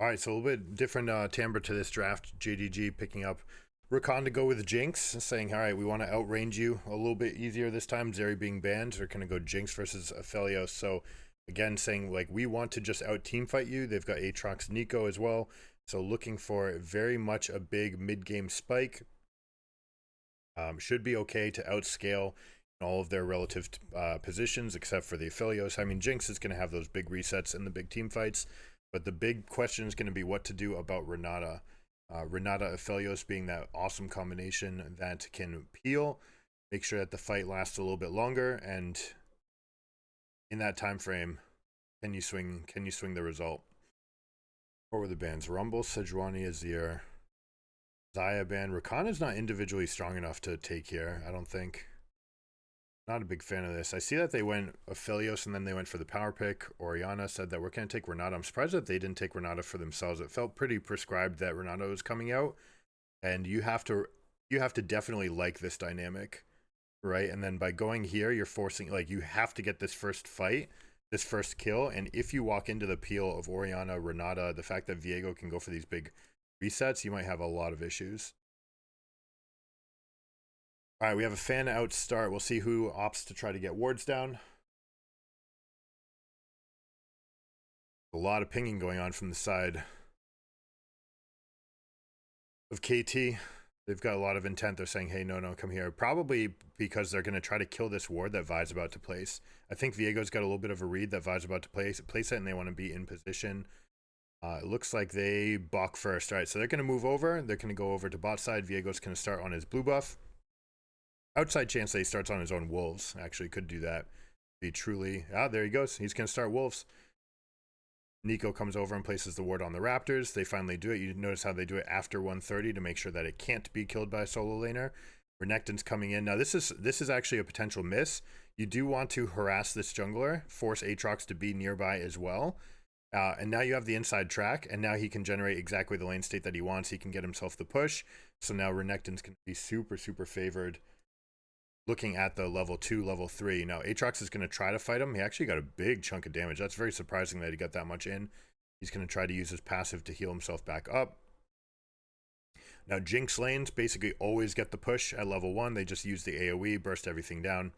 All right, so a little bit different timbre to this draft. JDG picking up Rakan to go with Jinx, saying, all right, we want to outrange you a little bit easier this time. Zeri being banned. They're going to go Jinx versus Aphelios. So, again, saying, like, we want to just out-team fight you. They've got Aatrox Nico as well. So, looking for very much a big mid-game spike. Should be okay to outscale in all of their relative positions, except for the Aphelios. I mean, Jinx is going to have those big resets in the big team fights. But the big question is going to be what to do about Renata. Renata Aphelios being that awesome combination that can peel, make sure that the fight lasts a little bit longer, and in that time frame, can you swing the result? What were the bans? Rumble, Sejuani, Azir, Zaya ban. Rakan is not individually strong enough to take here, I don't think. Not a big fan of this. I see that they went Aphelios and then they went for the power pick. Oriana said that we're going to take Renata. I'm surprised that they didn't take Renata for themselves. It felt pretty prescribed that Renata was coming out, and you have to definitely like this dynamic, right? And then by going here, you're forcing, like, you have to get this first fight, this first kill, and if you walk into the peel of Oriana, Renata, the fact that Viego can go for these big resets, you might have a lot of issues. All right, we have a fan out start. We'll see who opts to try to get wards down. A lot of pinging going on from the side of KT. They've got a lot of intent. They're saying, hey, no, come here. Probably because they're going to try to kill this ward that Vi's about to place. I think Viego's got a little bit of a read that Vi's about to place it, and they want to be in position. It looks like they balk first. All right, so they're going to move over. They're going to go over to bot side. Viego's going to start on his blue buff. Outside chance that he starts on his own wolves. Actually, could do that. Be truly. There he goes. He's going to start wolves. Nico comes over and places the ward on the Raptors. They finally do it. You notice how they do it after 130 to make sure that it can't be killed by a solo laner. Renekton's coming in. Now, this is actually a potential miss. You do want to harass this jungler, force Aatrox to be nearby as well. And now you have the inside track, and now he can generate exactly the lane state that he wants. He can get himself the push. So now Renekton's going to be super, super favored looking at the level 2, level 3. Now, Aatrox is going to try to fight him. He actually got a big chunk of damage. That's very surprising that he got that much in. He's going to try to use his passive to heal himself back up. Now, Jinx lanes basically always get the push at level 1. They just use the AoE, burst everything down,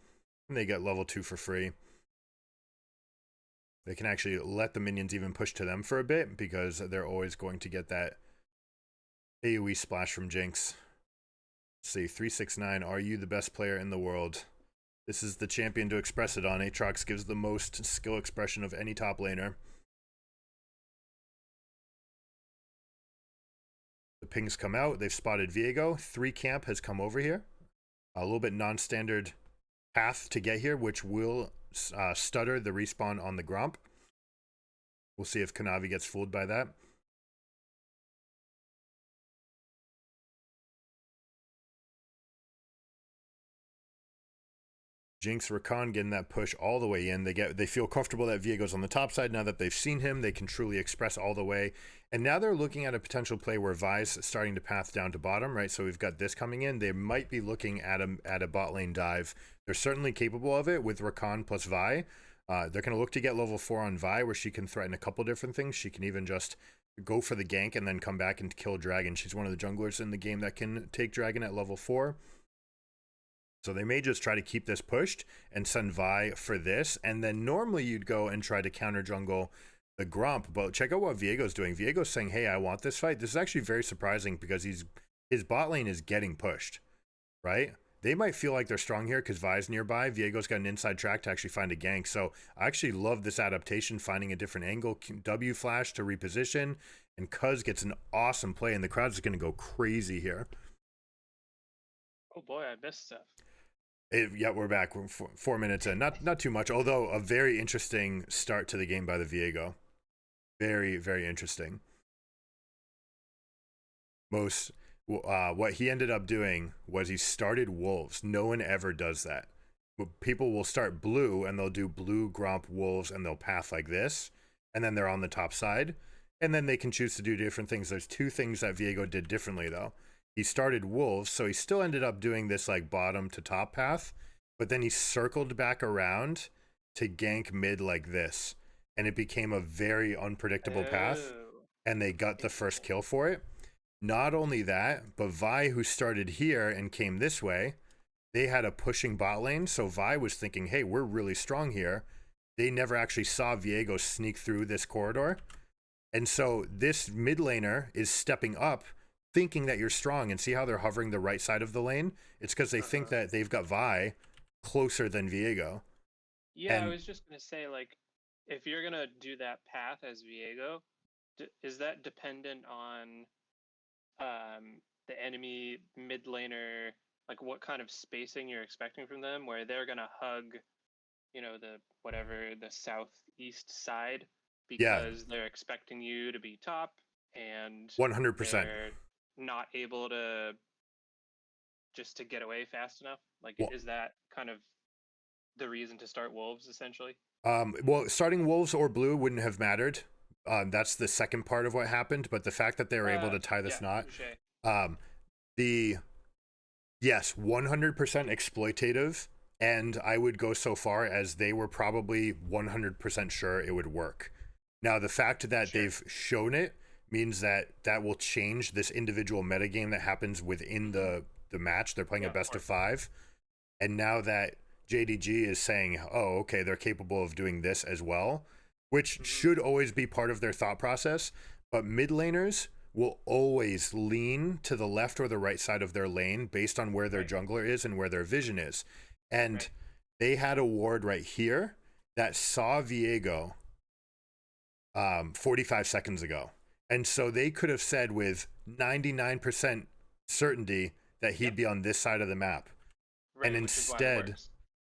and they get level 2 for free. They can actually let the minions even push to them for a bit because they're always going to get that AoE splash from Jinx. See, 369, are you the best player in the world? This is the champion to express it on. Aatrox gives the most skill expression of any top laner. The pings come out. They've spotted Viego. 3 camp has come over here. A little bit non-standard path to get here, which will stutter the respawn on the Gromp. We'll see if Kanavi gets fooled by that. Jinx, Rakan getting that push all the way in. They feel comfortable that Viego's on the top side. Now that they've seen him, they can truly express all the way. And now they're looking at a potential play where Vi's starting to path down to bottom, right? So we've got this coming in. They might be looking at a bot lane dive. They're certainly capable of it with Rakan plus Vi. They're going to look to get level 4 on Vi, where she can threaten a couple different things. She can even just go for the gank and then come back and kill Dragon. She's one of the junglers in the game that can take Dragon at level 4. So they may just try to keep this pushed and send Vi for this. And then normally you'd go and try to counter jungle the Gromp. But check out what Viego's doing. Viego's saying, hey, I want this fight. This is actually very surprising because his bot lane is getting pushed, right? They might feel like they're strong here because Vi's nearby. Viego's got an inside track to actually find a gank. So I actually love this adaptation, finding a different angle. W flash to reposition. And Cuz gets an awesome play. And the crowd's going to go crazy here. Oh boy, I missed stuff. Yeah, we're back. We're 4 minutes in. Not too much, although a very interesting start to the game by the Viego. Very, very interesting. What he ended up doing was he started wolves. No one ever does that. People will start blue and they'll do blue Gromp wolves and they'll path like this, and then they're on the top side, and then they can choose to do different things. There's 2 things that Viego did differently though. He started wolves, so he still ended up doing this like bottom to top path, but then he circled back around to gank mid like this, and it became a very unpredictable path. and they got the first Interesting. kill for it. Not only that, but Vi, who started here and came this way, they had a pushing bot lane. So Vi was thinking, hey, we're really strong here. They never actually saw Viego sneak through this corridor. And so this mid laner is stepping up, thinking that you're strong, and see how they're hovering the right side of the lane? It's because they think Uh-huh. that they've got Vi closer than Viego. Yeah, I And was just gonna say, like, if you're gonna do that path as Viego, is that dependent on the enemy mid laner, like what kind of spacing you're expecting from them, where they're gonna hug, the whatever the southeast side yeah, because they're expecting you to be top and 100%. they're not able to just to get away fast enough? Like, Well, is that kind of the reason to start wolves essentially? well, starting Wolves or Blue wouldn't have mattered. That's the second part of what happened. But the fact that they were able to tie Yeah, this knot, touche. um, the yes, 100% exploitative. And I would go so far as they were probably 100% sure it would work. Now, the fact that Sure. they've shown it means that that will change this individual metagame that happens within Hmm. the match. They're playing Yeah, a of best of course. five. And now that JDG is saying, oh, okay, they're capable of doing this as well, which Hmm. should always be part of their thought process. But mid laners will always lean to the left or the right side of their lane based on where their Right. jungler is and where their vision is. And Right. they had a ward right here that saw Viego 45 seconds ago. And so they could have said with 99% certainty that he'd Yep. be on this side of the map. And Right, which is why it instead, works.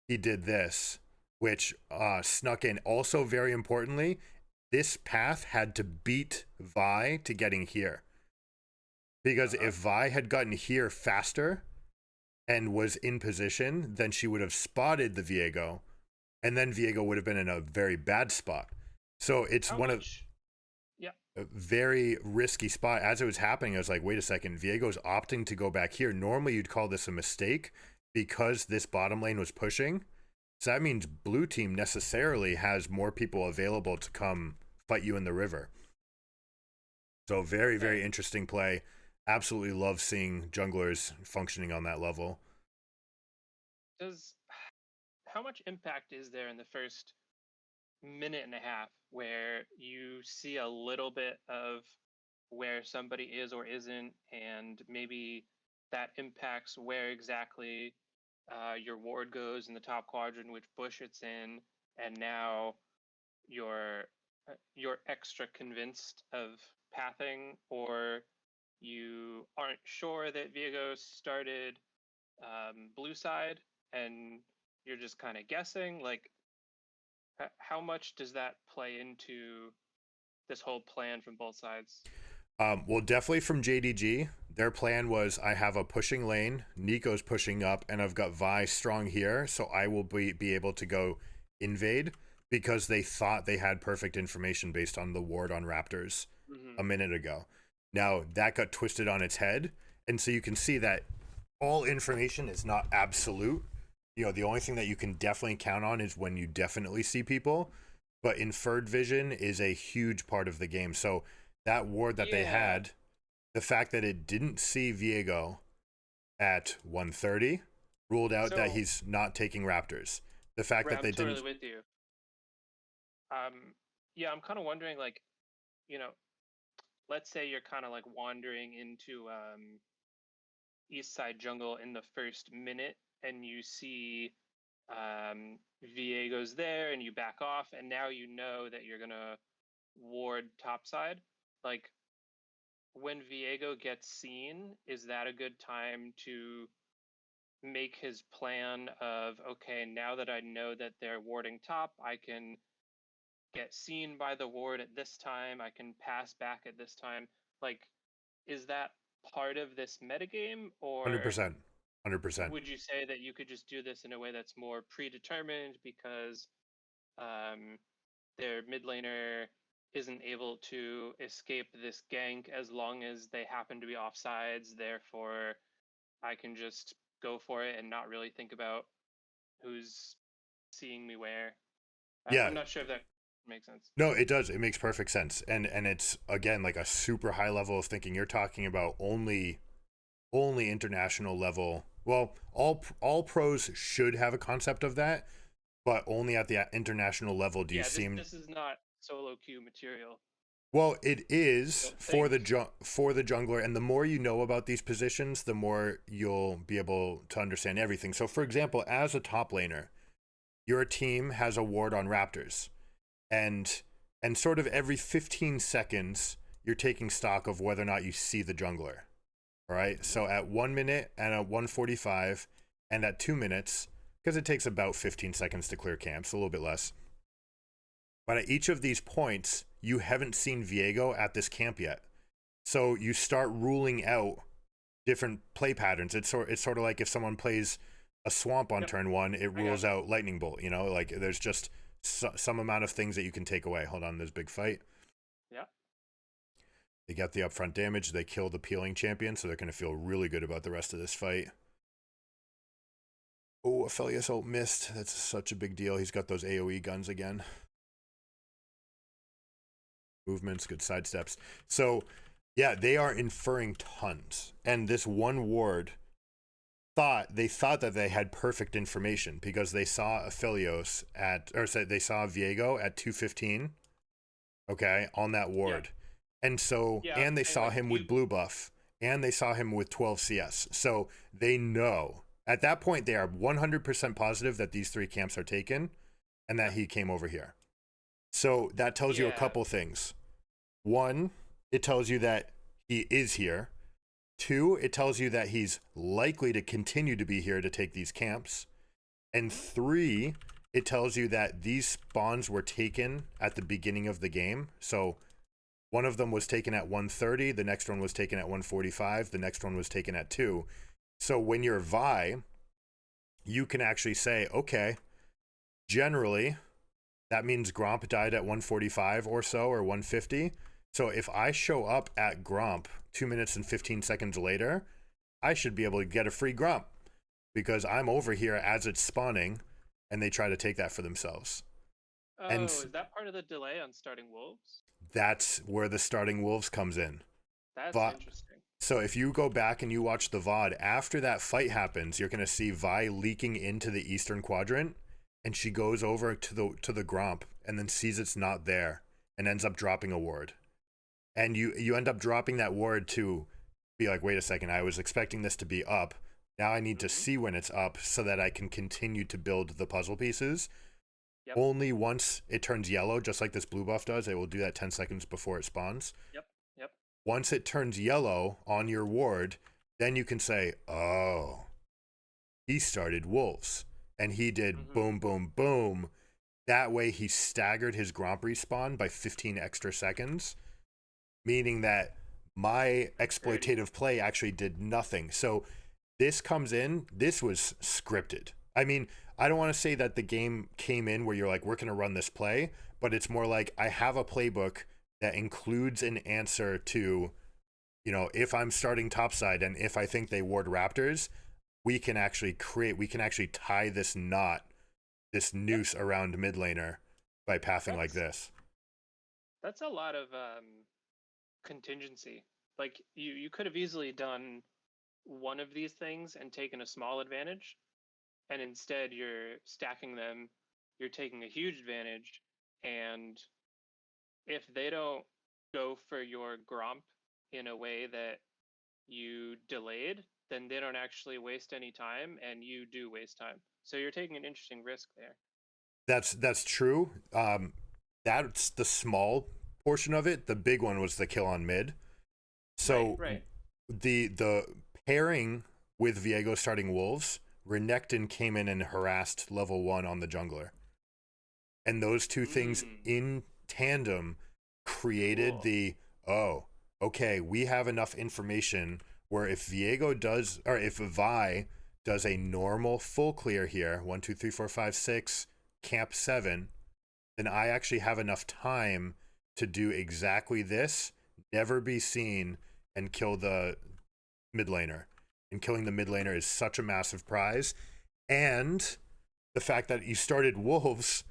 he did this, which snuck in. Also, very importantly, this path had to beat Vi to getting here. Because Uh-huh. if Vi had gotten here faster and was in position, then she would have spotted the Viego, and then Viego would have been in a very bad spot. So it's How one of much? Yeah. a very risky spot. As it was happening, I was like, wait a second, Viego's opting to go back here. Normally, you'd call this a mistake because this bottom lane was pushing. So that means blue team necessarily has more people available to come fight you in the river. So very, very Okay. interesting play. Absolutely love seeing junglers functioning on that level. Does How much impact is there in the first minute and a half where you see a little bit of where somebody is or isn't, and maybe that impacts where exactly your ward goes in the top quadrant, which bush it's in, and now you're you're extra convinced of pathing, or you aren't sure that Viego started blue side and you're just kind of guessing? Like, how much does that play into this whole plan from both sides? Well, definitely from JDG, their plan was I have a pushing lane, Nico's pushing up, and I've got Vi strong here, so I will be able to go invade because they thought they had perfect information based on the ward on Raptors Hmm. a minute ago. Now that got twisted on its head, and so you can see that all information is not absolute. You know, the only thing that you can definitely count on is when you definitely see people, but inferred vision is a huge part of the game. So that ward that they Yeah. had, the fact that it didn't see Viego at 1:30 ruled out that So, he's not taking Raptors. The fact right, that I'm they totally didn't with you. Yeah, I'm kind of wondering, like, you know, let's say you're kind of like wandering into East Side Jungle in the first minute, and you see Viego's there, and you back off, and now you know that you're gonna ward topside. Like, when Viego gets seen, is that a good time to make his plan of, okay, now that I know that they're warding top, I can get seen by the ward at this time, I can pass back at this time? Like, is that part of this metagame, or 100%, 100%. would you say that you could just do this in a way that's more predetermined because um, their mid laner isn't able to escape this gank as long as they happen to be offsides? Therefore, I can just go for it and not really think about who's seeing me where. Yeah, I'm not sure if that. Makes sense. No, it does. It makes perfect sense. And it's again like a super high level of thinking. You're talking about only international level. Well, all pros should have a concept of that, but only at the international level do you Yeah, seem. this is not solo queue material. Well, it I is don't for think. for the jungler, and the more you know about these positions, the more you'll be able to understand everything. So, for example, as a top laner, your team has a ward on Raptors, and sort of every 15 seconds, you're taking stock of whether or not you see the jungler. All right. Mhm. So at 1 minute and at 1:45 and at 2 minutes, because it takes about 15 seconds to clear camps, a little bit less. But at each of these points, you haven't seen Viego at this camp yet. So you start ruling out different play patterns. It's sort of like if someone plays a swamp on Yep, turn one, it I got rules out lightning bolt. You know, like there's just some amount of things that you can take away. Hold on, there's big fight. you. Yeah. They get the upfront damage. They kill the peeling champion, so they're going to feel really good about the rest of this fight. Oh, Aphelios ult missed. That's such a big deal. He's got those AoE guns again. Movements, good sidesteps. So, yeah, they are inferring tons. And this one ward thought that they had perfect information because they saw Aphelios at, or said they saw Viego at 215, okay, on that Yeah. ward. And so, Yeah. and they And saw like him with you. blue buff, and they saw him with 12 CS. So they know. At that point, they are 100% positive that these three camps are taken and that Yep. he came over here. So that tells you a Yeah. couple things. One, it tells you that he is here. Two, it tells you that he's likely to continue to be here to take these camps. And Mhm. three, it tells you that these spawns were taken at the beginning of the game. So one of them was taken at 1:30, the next one was taken at 1:45, the next one was taken at 2. So when you're Vi, you can actually say, okay, generally, that means Gromp died at 1:45 or so, or 1:50. So if I show up at Gromp 2 minutes and 15 seconds later, I should be able to get a free Gromp because I'm over here as it's spawning and they try to take that for themselves. And Oh, is that part of the delay on starting wolves? that's where the starting wolves comes in. That's But interesting. so if you go back and you watch the VOD, after that fight happens, you're gonna see Vi leaking into the eastern quadrant, and she goes over to the Gromp and then sees it's not there and ends up dropping a ward. And you end up dropping that ward to be like, wait a second, I was expecting this to be up. Now I need to Hmm. see when it's up so that I can continue to build the puzzle pieces. Yep. Only once it turns yellow, just like this blue buff does, it will do that 10 seconds before it spawns. Yep. Yep. Once it turns yellow on your ward, then you can say, oh, he started wolves. And he did Hmm. boom, boom, boom. That way he staggered his Gromp respawn by 15 extra seconds, meaning that my That's great. exploitative play actually did nothing. So this comes in, this was scripted. I mean, I don't want to say that the game came in where you're like, we're going to run this play, but it's more like I have a playbook that includes an answer to, you know, if I'm starting topside and if I think they ward Raptors, we can actually tie this knot, this Yep. noose around mid laner by pathing like That's this. that's a lot of contingency. Like you could have easily done one of these things and taken a small advantage, and instead you're stacking them. You're taking a huge advantage, and if they don't go for your Gromp in a way that you delayed, then they don't actually waste any time, and you do waste time. So you're taking an interesting risk there. That's true. That's the small portion of it. The big one was the kill on mid. Right, So right. the pairing with Viego starting wolves, Renekton came in and harassed level 1 on the jungler. And those two things Mm, in tandem created cool. the, oh, okay, we have enough information where if Viego does, or if Vi does a normal full clear here, 1 2 3 4 5 6 camp 7, then I actually have enough time to do exactly this, never be seen, and kill the mid laner. And killing the mid laner is such a massive prize. And the fact that you started wolves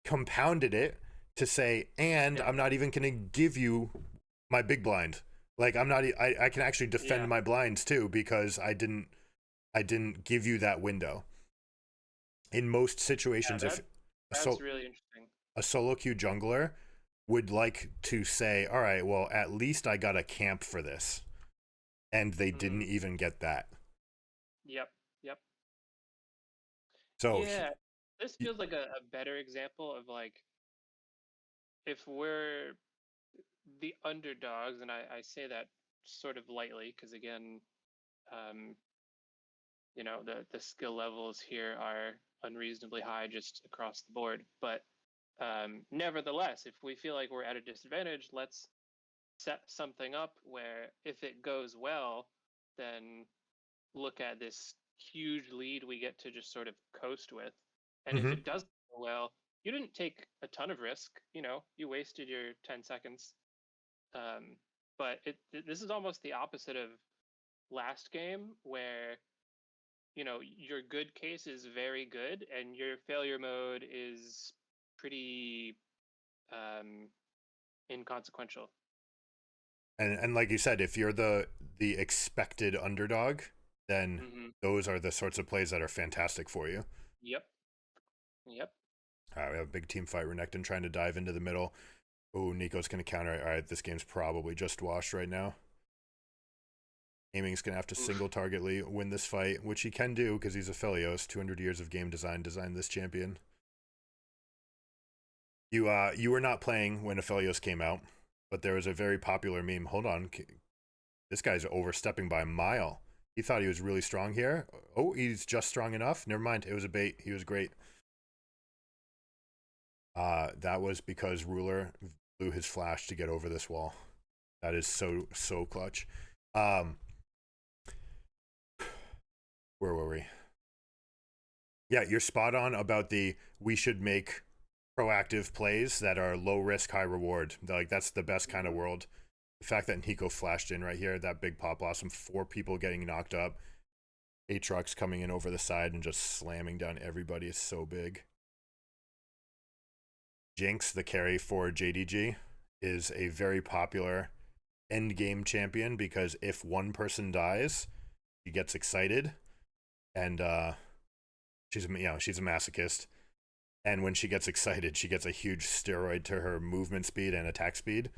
compounded it to say, and Yeah. I'm not even going to give you my big blind. Like I'm not, I can actually defend Yeah. my blinds too because I didn't give you that window. In most Yeah. situations, if That's really interesting. a solo queue jungler would like to say, all right, well, at least I got a camp for this. And they didn't Mm. even get that. Yep. Yep. So, Yeah. This feels like a better example of like if we're the underdogs, and I say that sort of lightly because again, um, the skill levels here are unreasonably high just across the board. But nevertheless, if we feel like we're at a disadvantage, let's set something up where if it goes well, then look at this huge lead we get to just sort of coast with. And if mhm. it doesn't go well, you didn't take a ton of risk. You wasted your 10 seconds. Um, but this is almost the opposite of last game where your good case is very good and your failure mode is pretty um, inconsequential. And like you said, if you're the expected underdog, then Hmm. those are the sorts of plays that are fantastic for you. Yep. Yep. All right, we have a big team fight. Renekton trying to dive into the middle. Oh, Nico's going to counter. All right, this game's probably just washed right now. Aiming's going to have to Oof. single targetly win this fight, which he can do because he's a Phelios. 200 years of game design designed this champion. You were not playing when Aphelios came out, but there was a very popular meme. Hold on, this guy's overstepping by a mile. He thought he was really strong here. Oh, he's just strong enough. Never mind, it was a bait. He was great. That was because Ruler blew his flash to get over this wall. That is so clutch. Um, where were we? Yeah, you're spot on about we should make proactive plays that are low risk, high reward. Like that's the best kind of Mhm. world. The fact that Nico flashed in right here, that big pop blossom, 4 people getting knocked up, Aatrox coming in over the side and just slamming down everybody is so big. Jinx, the carry for JDG, is a very popular end game champion because if one person dies, she gets excited and she's a masochist. And when she gets excited, she gets a huge steroid to her movement speed and attack speed.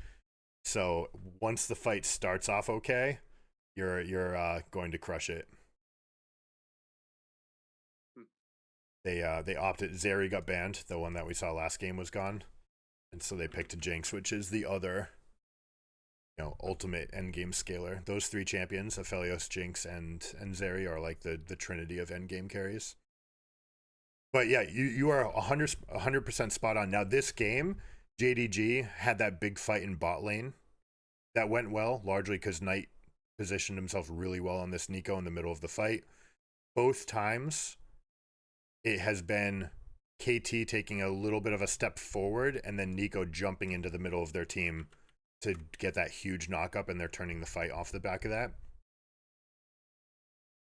So once the fight starts off okay, you're going to crush it. Hmm. They opted. Zeri got banned. The one that we saw last game was gone, and so they Mhm. picked a Jinx, which is the other ultimate end game scaler. Those 3 champions, Aphelios, Jinx, and Zeri, are like the trinity of end game carries. But yeah, you are 100% spot on. Now this game, JDG had that big fight in bot lane that went well, largely because Knight positioned himself really well on this Nico in the middle of the fight. Both times, it has been KT taking a little bit of a step forward and then Nico jumping into the middle of their team to get that huge knock up, and they're turning the fight off the back of that.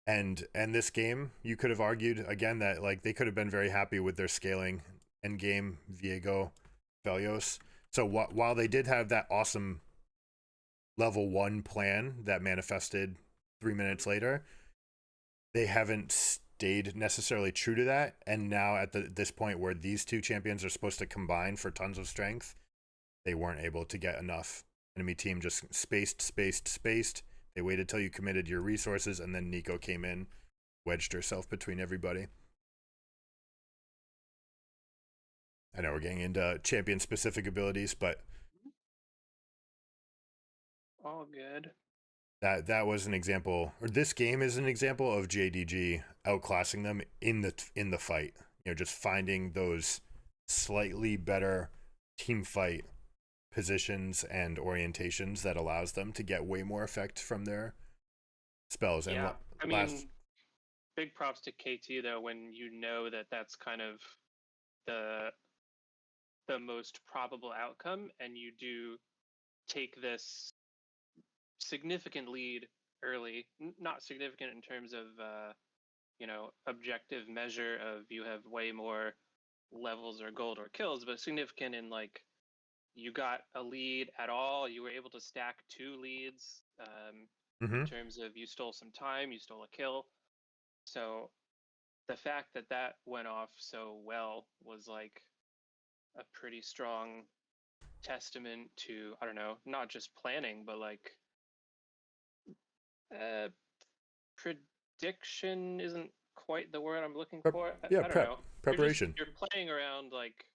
And this game, you could have argued again that like they could have been very happy with their scaling end game Viego, Velios. So while they did have that awesome level 1 plan that manifested 3 minutes later, they haven't stayed necessarily true to that. And now at this point where these 2 champions are supposed to combine for tons of strength, they weren't able to get enough. Enemy team just spaced. They waited till you committed your resources, and then Nico came in, wedged herself between everybody. I know we're getting into champion specific abilities, but All good. that was an example, or this game is an example of JDG outclassing them in the fight. Just finding those slightly better team fight positions and orientations that allows them to get way more effect from their spells. And Yeah. I last, mean, big props to KT though when you know that that's kind of the the most probable outcome and you do take this significant lead early. Not significant in terms of objective measure of you have way more levels or gold or kills, but significant in like you got a lead at all. You were able to stack 2 leads in terms of you stole some time, you stole a kill. So the fact that that went off so well was like a pretty strong testament to, I don't know, not just planning, but like prediction isn't quite the word I'm looking for. Yeah, I don't know. preparation. You're playing around like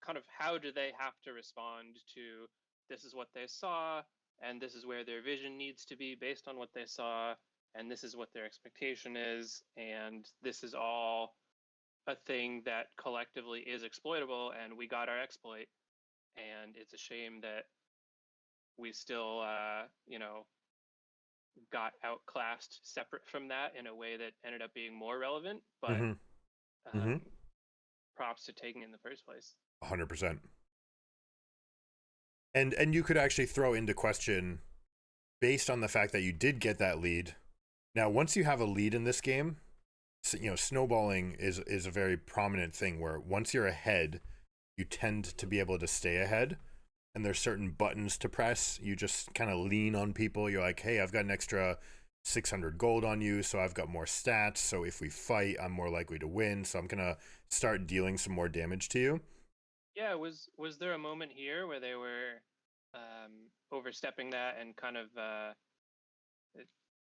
kind of how do they have to respond to this is what they saw and this is where their vision needs to be based on what they saw and this is what their expectation is and this is all a thing that collectively is exploitable and we got our exploit and it's a shame that we still got outclassed separate from that in a way that ended up being more relevant, but props to taking it in the first place. 100%. And you could actually throw into question, based on the fact that you did get that lead. Now, once you have a lead in this game, snowballing is a very prominent thing where once you're ahead, you tend to be able to stay ahead. And there's certain buttons to press. You just kind of lean on people. You're like, hey, I've got an extra 600 gold on you, so I've got more stats. So if we fight, I'm more likely to win. So I'm going to start dealing some more damage to you. Yeah, was there a moment here where they were overstepping that and kind of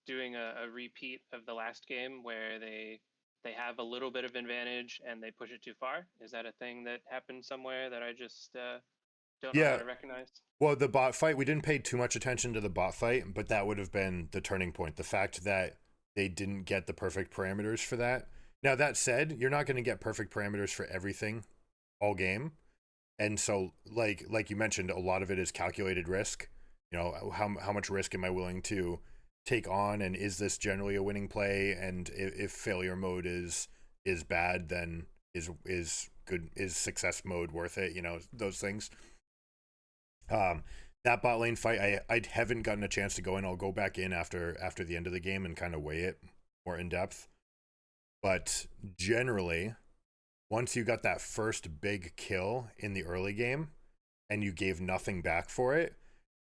doing a repeat of the last game where they have a little bit of advantage and they push it too far? Is that a thing that happened somewhere that I just don't know how to recognize? Well, the bot fight, we didn't pay too much attention to the bot fight, but that would have been the turning point. The fact that they didn't get the perfect parameters for that. Now, that said, you're not going to get perfect parameters for everything all game. And so, like you mentioned, a lot of it is calculated risk. How much risk am I willing to take on, and is this generally a winning play? And if failure mode is bad, then is success mode worth it? Those things. That bot lane fight, I haven't gotten a chance to go in. I'll go back in after the end of the game and kind of weigh it more in depth. But generally, once you got that first big kill in the early game and you gave nothing back for it,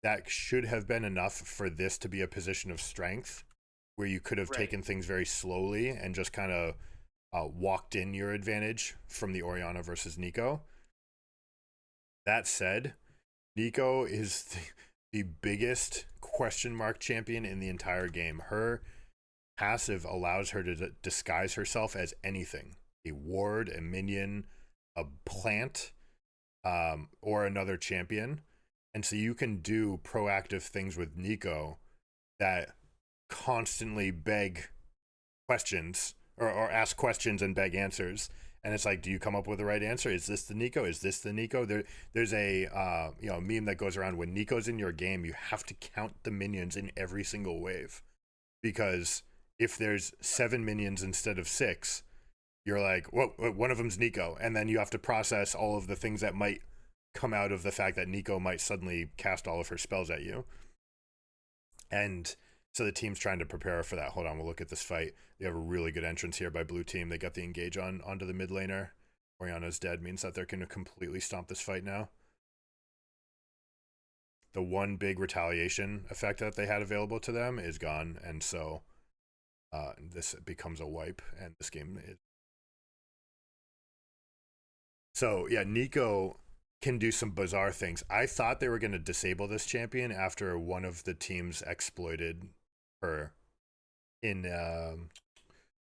that should have been enough for this to be a position of strength where you could have taken things very slowly and just kind of walked in your advantage from the Orianna versus Neeko. That said, Neeko is the biggest question mark champion in the entire game. Her passive allows her to disguise herself as anything. A ward, a minion, a plant, or another champion. And so you can do proactive things with Neeko that constantly beg questions or ask questions and beg answers. And it's like, do you come up with the right answer? Is this the Neeko? Is this the Neeko? There's a meme that goes around when Neeko's in your game, you have to count the minions in every single wave. Because if there's 7 minions instead of 6, you're like, whoa, one of them's Neeko. And then you have to process all of the things that might come out of the fact that Neeko might suddenly cast all of her spells at you. And so the team's trying to prepare for that. Hold on, we'll look at this fight. They have a really good entrance here by blue team. They got the engage onto the mid laner. Orianna's dead, means that they're going to completely stomp this fight now. The one big retaliation effect that they had available to them is gone, and so this becomes a wipe, and this game is... So, yeah, Neeko can do some bizarre things. I thought they were going to disable this champion after one of the teams exploited her in...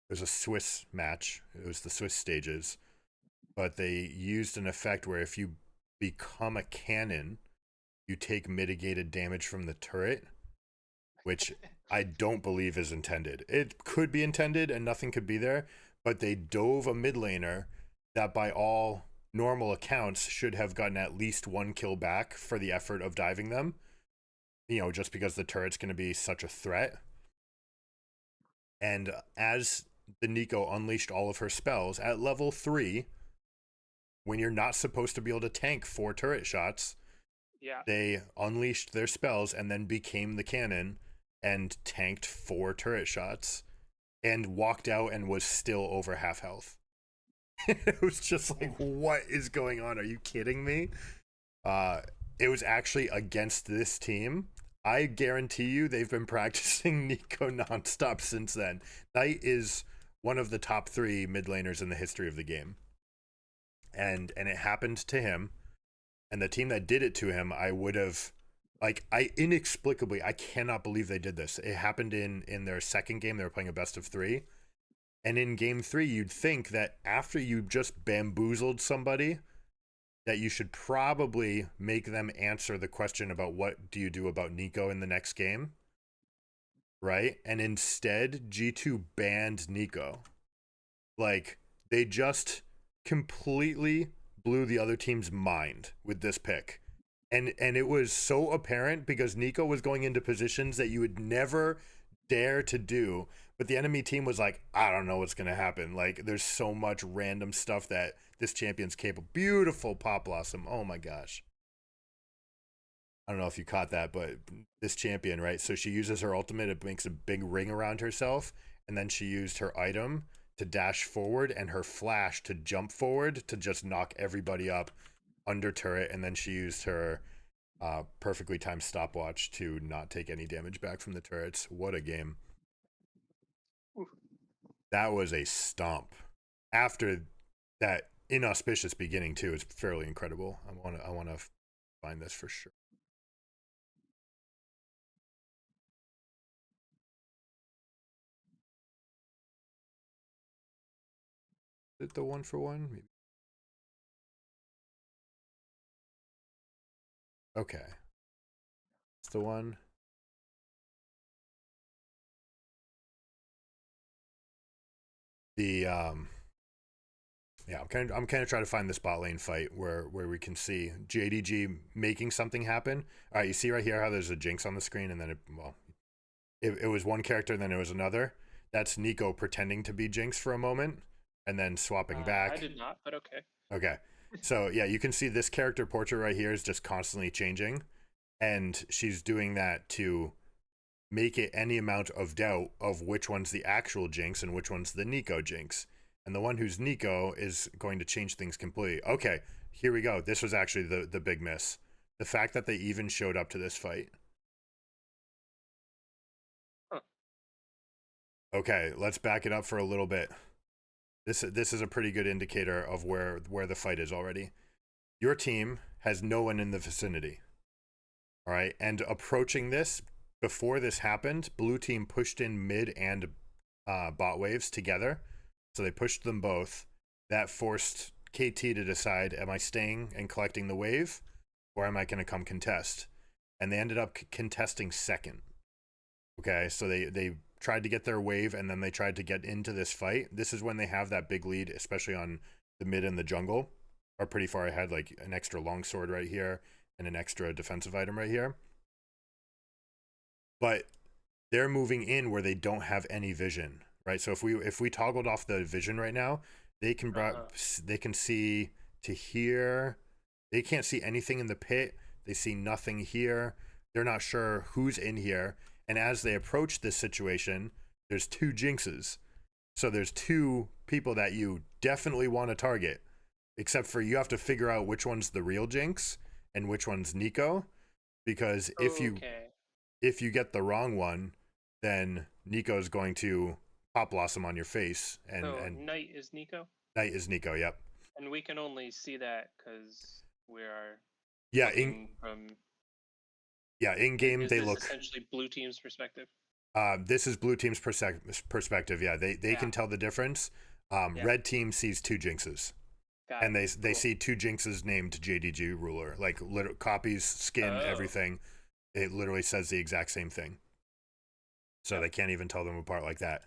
there's a Swiss match. It was the Swiss stages. But they used an effect where if you become a cannon, you take mitigated damage from the turret, which I don't believe is intended. It could be intended and nothing could be there, but they dove a mid laner that by all normal accounts should have gotten at least 1 kill back for the effort of diving them, just because the turret's going to be such a threat. And as the Neeko unleashed all of her spells at level 3, when you're not supposed to be able to tank 4 turret shots, they unleashed their spells and then became the cannon and tanked 4 turret shots and walked out and was still over half health. It was just like, what is going on? Are you kidding me? Uh, it was actually against this team. I guarantee you they've been practicing Nico nonstop since then. Knight is one of the top 3 mid laners in the history of the game. And it happened to him. And the team that did it to him, I would have, like, I inexplicably, I cannot believe they did this. It happened in their second game. They were playing a best of 3. And in game 3, you'd think that after you just bamboozled somebody, that you should probably make them answer the question about what do you do about Nico in the next game, right? And instead, G2 banned Nico. Like, they just completely blew the other team's mind with this pick. And it was so apparent because Nico was going into positions that you would never dare to do, but the enemy team was like, I don't know what's going to happen. Like, there's so much random stuff that this champion's capable. Beautiful Pop Blossom. Oh my gosh. I don't know if you caught that, but this champion, right? So she uses her ultimate, it makes a big ring around herself, and then she used her item to dash forward and her flash to jump forward to just knock everybody up under turret, and then she used her perfectly timed stopwatch to not take any damage back from the turrets. What a game. Oof. That was a stomp. After that inauspicious beginning too, it's fairly incredible. I wanna find this for sure. Is it the 1-for-1? Maybe. Okay. It's the one. The yeah, I'm kind of trying to find this bot lane fight where we can see JDG making something happen. All right, you see right here how there's a Jinx on the screen, and then it was one character, and then it was another. That's Nico pretending to be Jinx for a moment, and then swapping I back. did not, but okay. Okay, so yeah, you can see this character portrait right here is just constantly changing, and she's doing that to make it any amount of doubt of which one's the actual Jinx and which one's the Nico Jinx. And the one who's Nico is going to change things completely. Okay, here we go. This was actually the big miss. The fact that they even showed up to this fight. Huh. Okay, let's back it up for a little bit. This is a pretty good indicator of where the fight is already. Your team has no one in the vicinity. All right, and approaching this, before this happened, blue team pushed in mid and bot waves together. So they pushed them both. That forced KT to decide, am I staying and collecting the wave, or am I going to come contest? And they ended up contesting second. Okay, so they tried to get their wave, and then they tried to get into this fight. This is when they have that big lead, especially on the mid and the jungle, are pretty far ahead, like an extra longsword right here and an extra defensive item right here. But they're moving in where they don't have any vision, right? So if we toggled off the vision right now, they can see to here. They can't see anything in the pit. They see nothing here. They're not sure who's in here. And as they approach this situation, there's 2 Jinxes. So there's 2 people that you definitely want to target, except for you have to figure out which one's the real Jinx and which one's Nico, because if you get the wrong one, then Nico is going to pop blossom on your face. And Knight is Nico? Knight is Nico, yep. And we can only see that because we are Yeah, looking from... in game is they this look essentially blue team's perspective? This is blue team's perspective. Yeah, they can tell the difference. Red team sees 2 Jinxes. And they Cool. see 2 Jinxes named JDG ruler, like copies, skin, everything. It literally says the exact same thing. So they can't even tell them apart like that.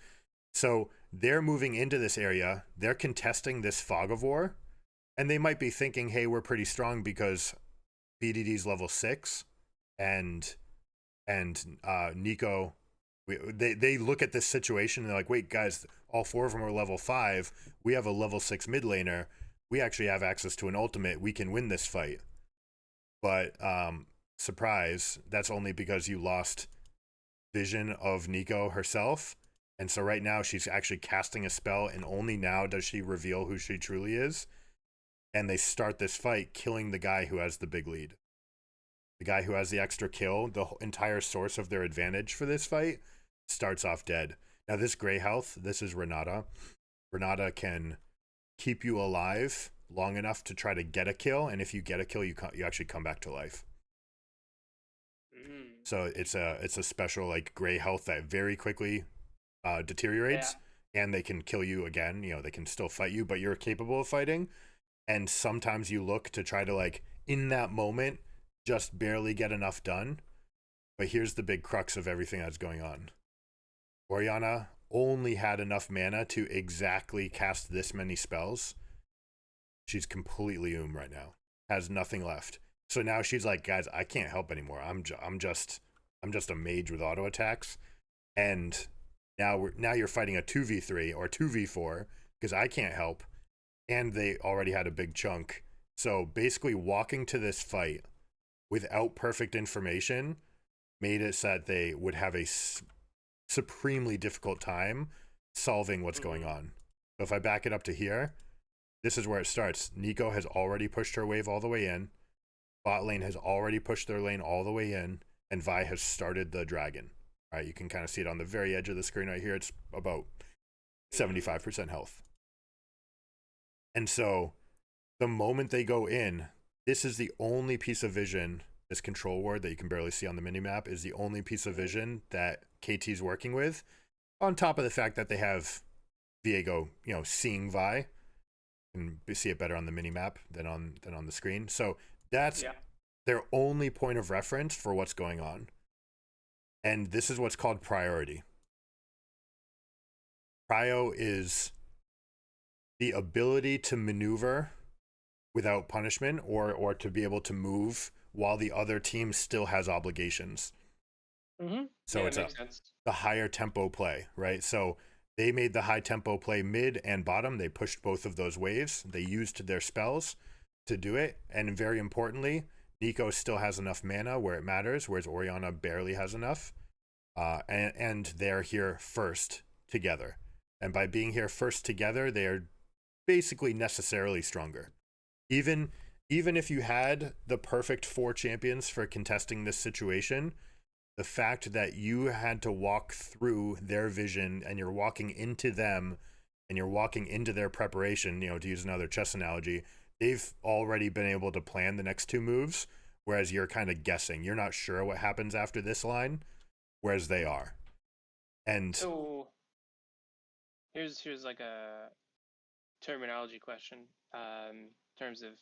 So they're moving into this area. They're contesting this fog of war. And they might be thinking, hey, we're pretty strong because BDD's level 6 and Nico, they look at this situation and they're like, wait, guys, all 4 of them are level 5. We have a level 6 mid laner. We actually have access to an ultimate. We can win this fight. But surprise, that's only because you lost vision of Nico herself, And so right now she's actually casting a spell, and only now does she reveal who she truly is. And they start this fight killing the guy who has the big lead. The guy who has the extra kill, the entire source of their advantage for this fight, starts off dead. Now this gray health, this is Renata. Renata can keep you alive long enough to try to get a kill, and if you get a kill, you actually come back to life. So it's a special like gray health that very quickly deteriorates, and they can kill you again. You know, they can still fight you, but you're capable of fighting. And sometimes you look to try to, like, in that moment, just barely get enough done. But here's the big crux of everything that's going on. Orianna only had enough mana to exactly cast this many spells. She's completely right now. Has nothing left. So now she's like, guys, I can't help anymore. I'm just a mage with auto attacks. And now you're fighting a 2v3 or 2v4 because I can't help. And they already had a big chunk. So basically walking to this fight without perfect information made it so that they would have a supremely difficult time solving what's going on. So if I back it up to here, this is where it starts. Neeko has already pushed her wave all the way in. Bot lane has already pushed their lane all the way in. And Vi has started the dragon. All right, you can kind of see it on the very edge of the screen right here. It's about 75% health. And so the moment they go in, this is the only piece of vision, this control ward that you can barely see on the minimap is the only piece of vision that KT's working with, on top of the fact that they have Viego, you know, seeing Vi. You can see it better on the minimap than on the screen. So that's their only point of reference for what's going on. And this is what's called priority. Prio is the ability to maneuver without punishment or to be able to move while the other team still has obligations. So it's a higher tempo play, right? So they made the high tempo play mid and bottom. They pushed both of those waves. They used their spells to do it. And very importantly, Neeko still has enough mana where it matters, whereas Orianna barely has enough. And they're here first together. And by being here first together, they are basically necessarily stronger. Even if you had the perfect 4 champions for contesting this situation, the fact that you had to walk through their vision and you're walking into them and you're walking into their preparation, you know, to use another chess analogy, they've already been able to plan the next 2 moves, whereas you're kind of guessing. You're not sure what happens after this line, whereas they are. And so here's like a terminology question in terms of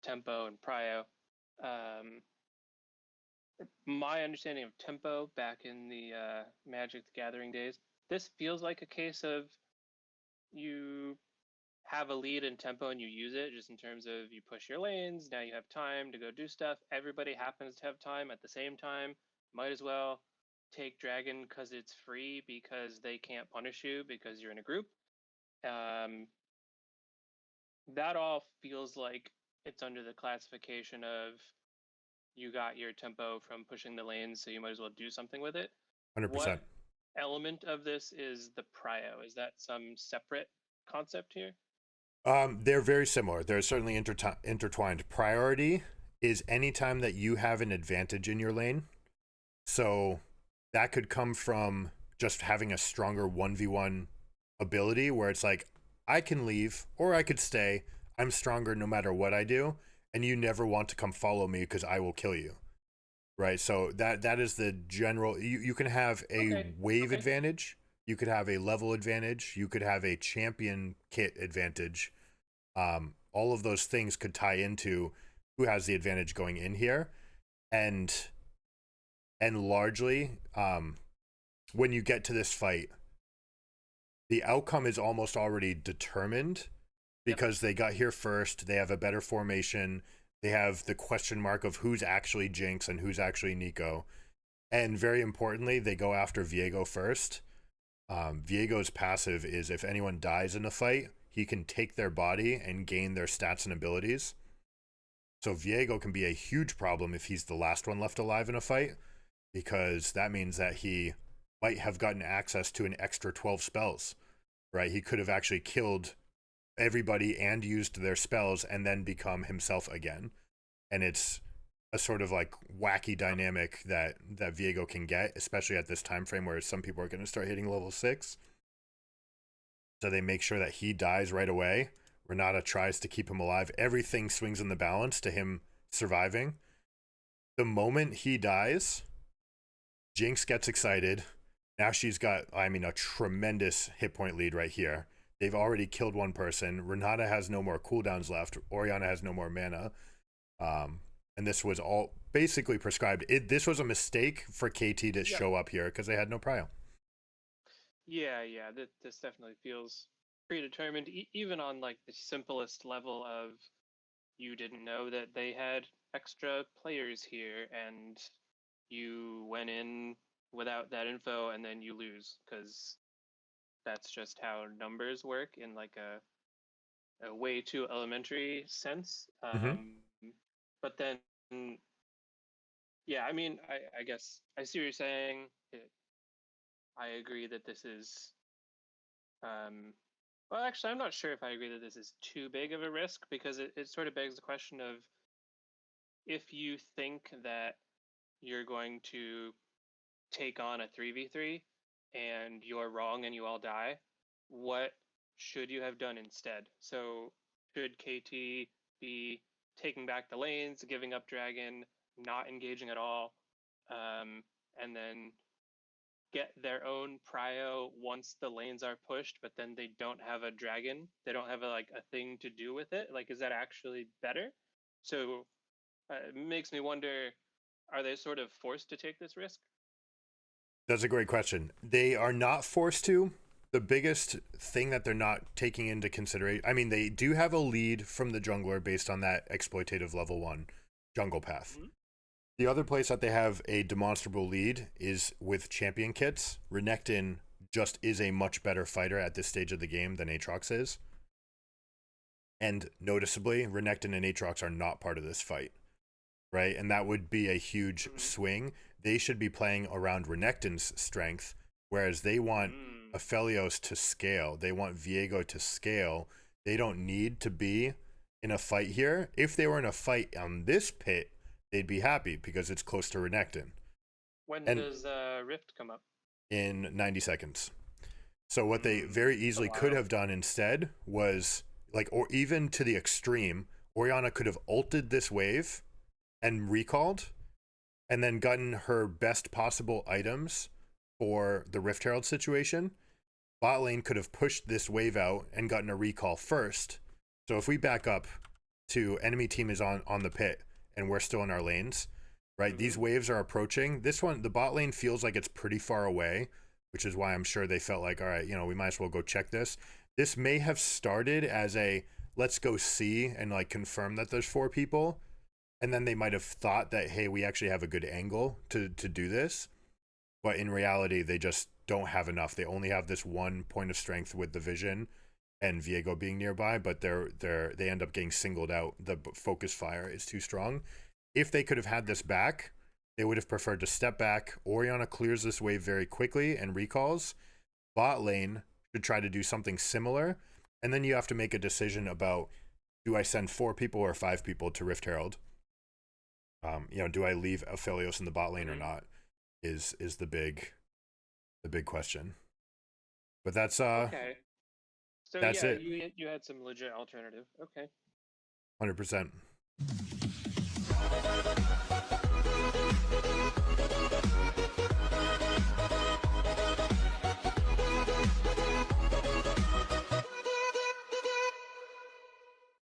tempo and prio. My understanding of tempo back in the Magic the Gathering days, this feels like a case of you have a lead in tempo and you use it just in terms of you push your lanes, now you have time to go do stuff. Everybody happens to have time at the same time. Might as well take dragon because it's free because they can't punish you because you're in a group. That all feels like it's under the classification of you got your tempo from pushing the lanes, so you might as well do something with it. 100%. What element of this is the prio? Is that some separate concept here? They're very similar. They're certainly intertwined. Priority is any time that you have an advantage in your lane. So that could come from just having a stronger 1v1 ability where it's like, I can leave or I could stay. I'm stronger no matter what I do. And you never want to come follow me because I will kill you. Right? So that is the general. You can have a wave advantage. You could have a level advantage. You could have a champion kit advantage. All of those things could tie into who has the advantage going in here. And largely, when you get to this fight, the outcome is almost already determined because they got here first. They have a better formation. They have the question mark of who's actually Jinx and who's actually Neeko. And very importantly, they go after Viego first. Viego's passive is if anyone dies in a fight, he can take their body and gain their stats and abilities. So Viego can be a huge problem if he's the last one left alive in a fight, because that means that he might have gotten access to an extra 12 spells, right? He could have actually killed everybody and used their spells and then become himself again. And it's a sort of like wacky dynamic that Viego can get, especially at this time frame where some people are going to start hitting level 6. So they make sure that he dies right away. Renata tries to keep him alive. Everything swings in the balance to him surviving. The moment he dies, Jinx gets excited. Now she's got, I mean, a tremendous hit point lead right here. They've already killed one person. Renata has no more cooldowns left. Orianna has no more mana. And this was all basically prescribed. This was a mistake for KT to show up here because they had no prio. Yeah, this definitely feels predetermined, even on like the simplest level of you didn't know that they had extra players here and you went in without that info and then you lose because that's just how numbers work in like a way too elementary sense. But then, yeah, I mean, I guess I see what you're saying. I agree that this is, well, actually, I'm not sure if I agree that this is too big of a risk because it sort of begs the question of if you think that you're going to take on a 3v3 and you're wrong and you all die, what should you have done instead? So should KT be taking back the lanes, giving up dragon, not engaging at all, and then get their own prio once the lanes are pushed, but then they don't have a dragon, they don't have a thing to do with it? Like, is that actually better? So it makes me wonder, are they sort of forced to take this risk? That's a great question. They are not forced to. The biggest thing that they're not taking into consideration, I mean, they do have a lead from the jungler based on that exploitative level 1 jungle path. Mm-hmm. The other place that they have a demonstrable lead is with champion kits. Renekton just is a much better fighter at this stage of the game than Aatrox is. And noticeably, Renekton and Aatrox are not part of this fight, right? And that would be a huge swing. They should be playing around Renekton's strength, whereas they want Aphelios to scale. They want Viego to scale. They don't need to be in a fight here. If they were in a fight on this pit, they'd be happy because it's close to Renekton. When does Rift come up? In 90 seconds. So what they very easily could have done instead was, like, or even to the extreme, Orianna could have ulted this wave and recalled and then gotten her best possible items for the Rift Herald situation. Bot lane could have pushed this wave out and gotten a recall first. So if we back up to enemy team is on the pit and we're still in our lanes, right? These waves are approaching. This one, the bot lane feels like it's pretty far away, which is why I'm sure they felt like, all right, you know, we might as well go check this. This may have started as a, let's go see and like confirm that there's 4 people. And then they might have thought that, hey, we actually have a good angle to do this. But in reality, they just don't have enough. They only have this one point of strength with the vision and Viego being nearby, but they end up getting singled out. The focus fire is too strong. If they could have had this back, they would have preferred to step back. Orianna clears this wave very quickly and recalls. Bot lane should try to do something similar. And then you have to make a decision about, do I send 4 people or 5 people to Rift Herald? You know, do I leave Aphelios in the bot lane or not? Is the big question. But that's okay. So that's yeah, it. you had some legit alternative. Okay. 100%.